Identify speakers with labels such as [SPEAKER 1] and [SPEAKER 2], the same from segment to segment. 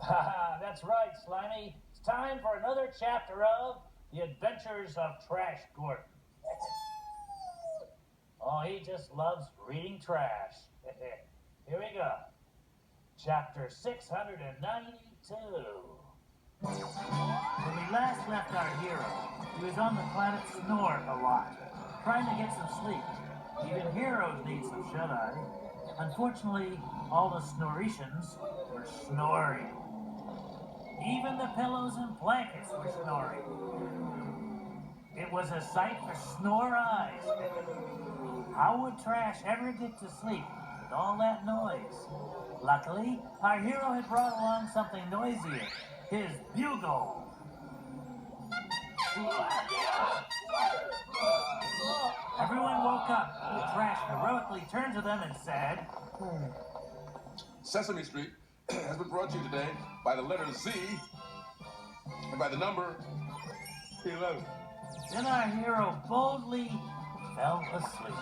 [SPEAKER 1] Haha, that's right, Slimy. It's time for another chapter of The Adventures of Trash Gordon. Oh, he just loves reading trash. Here we go. Chapter 692. When we last left our hero, he was on the planet Snort a lot, trying to get some sleep. Even heroes need some shut-eye. Unfortunately, all the Snoretians were snoring. Even the pillows and blankets were snoring. It was a sight for snore eyes. How would Trash ever get to sleep with all that noise? Luckily, our hero had brought along something noisier, his bugle. Everyone woke up, and Trash heroically turned to them and said,
[SPEAKER 2] Sesame Street has been brought to you today by the letter Z and by the number 11.
[SPEAKER 1] Then our hero boldly fell asleep.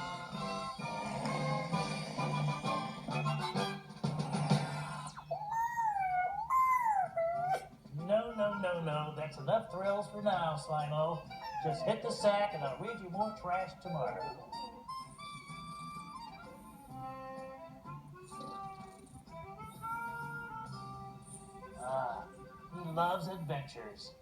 [SPEAKER 1] No. That's enough thrills for now, Slimo. Just hit the sack and I'll read you more trash tomorrow. Ah, he loves adventures.